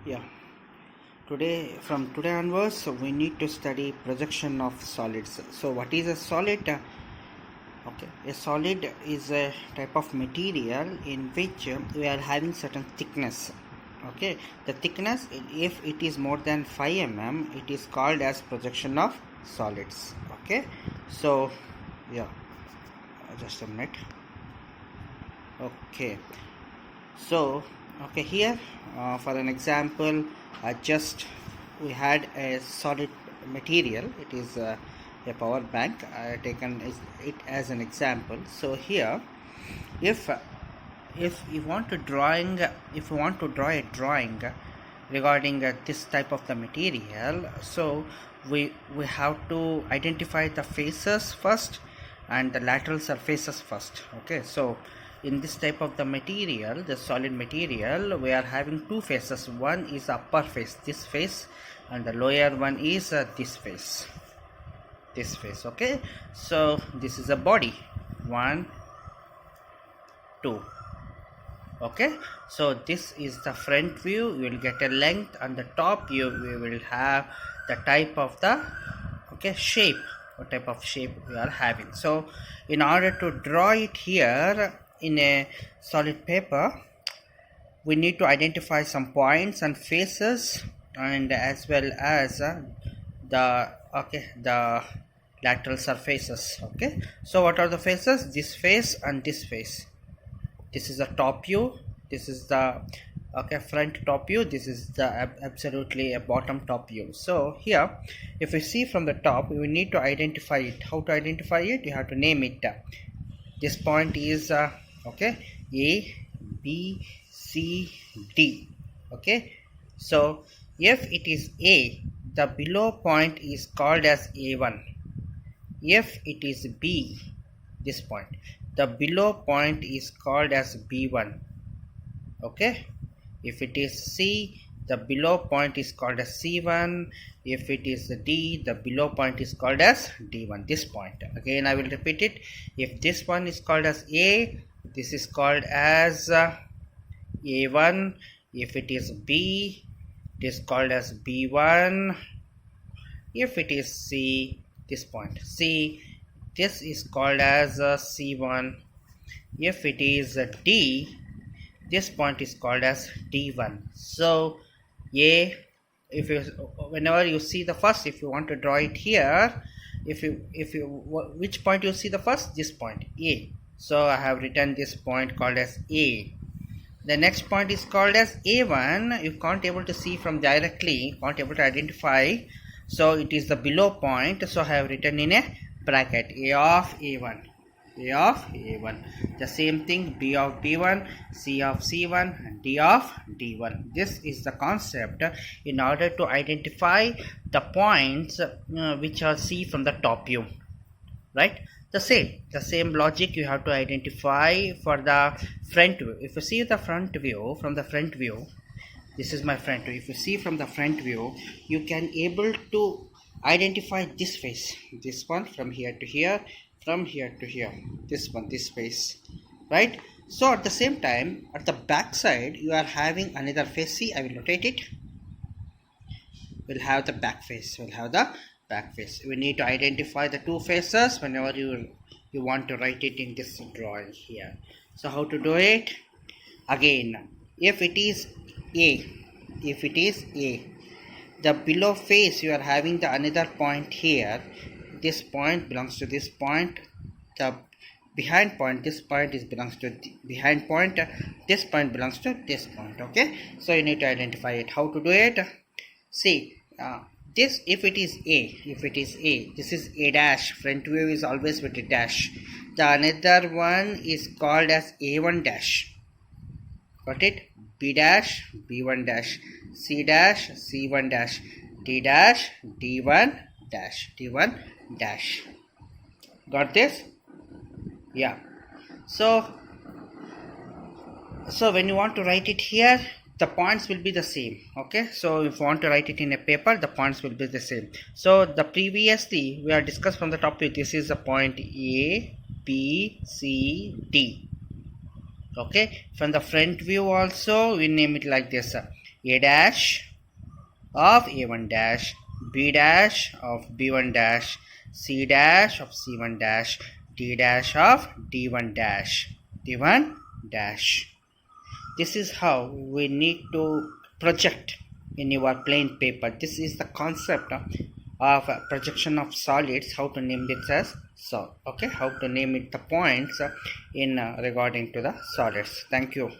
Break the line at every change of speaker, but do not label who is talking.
Yeah, from today onwards, we need to study projection of solids. So, what is a solid? Okay, a solid is a type of material in which we are having certain thickness. Okay, the thickness, if it is more than 5 mm, it is called as projection of solids. Okay, so yeah, just a minute. Okay, so here for an example, just we had a solid material. It is a power bank. I have taken it as an example. So here, if you want to draw a drawing regarding this type of the material, so we have to identify the faces first and the lateral surfaces first. Okay, so in this type of the material, the solid material, we are having two faces. One is upper face, this face, and the lower one is this face. Okay, so this is a body, 1 2. Okay, so this is the front view. You will get a length, and the top view we will have the type of the shape, what type of shape we are having. So in order to draw it here in a solid paper, we need to identify some points and faces, and as well as the lateral surfaces. Okay, so what are the faces? This face and this face. This is the top view, this is the front top view, this is the absolutely a bottom top view. So here, if we see from the top, we need to identify it. How to identify it? You have to name it. This point is A, B, C, D. Okay, so if it is A, the below point is called as A1. If it is B, this point, the below point is called as B1. Okay, if it is C, the below point is called as C1. If it is D, the below point is called as D1. This point, again I will repeat it. If this one is called as A, this is called as A1. If it is B, it is called as B1. If it is C, this point C, this is called as C1. If it is D, this point is called as D1. So whenever you see the first, if you want to draw it here, which point you see the first? This point, A. So I have written this point called as A. The next point is called as A1. You can't able to see from directly, can't able to identify, so it is the below point. So I have written in a bracket A of A1, A of A1. The same thing, B of B1, C of C1, and D of D1. This is the concept in order to identify the points which are seen from the top view, right? The same logic you have to identify for the front view. If you see the front view, from the front view, this is my front view. If you see from the front view, you can able to identify this face, this one, from here to here, from here to here, this one, this face, right? So at the same time, at the back side, you are having another face. See, I will rotate it. We'll have the back face. We need to identify the two faces whenever you want to write it in this drawing here. So how to do it? Again, if it is A, the below face, you are having the another point here. This point belongs to this point. The behind point, this point belongs to the behind point. This point belongs to this point. Okay, so you need to identify it. How to do it? See, this, if it is A, this is A dash. Front view is always with a dash. The another one is called as A1 dash. Got it? B dash, B1 dash, C dash, C1 dash, D dash, D1 dash. Got this? Yeah. So when you want to write it here, the points will be the same. Okay, so if you want to write it in a paper, the points will be the same. So the previously we are discussed from the top view. This is the point A, B, C, D. Okay, from the front view also we name it like this. A dash of A1 dash, B dash of B1 dash, C dash of C1 dash, D dash of D1 dash, D1 dash. This is how we need to project in your plain paper. This is the concept of projection of solids, how to name it as so. Okay, how to name it the points in regarding to the solids. Thank you.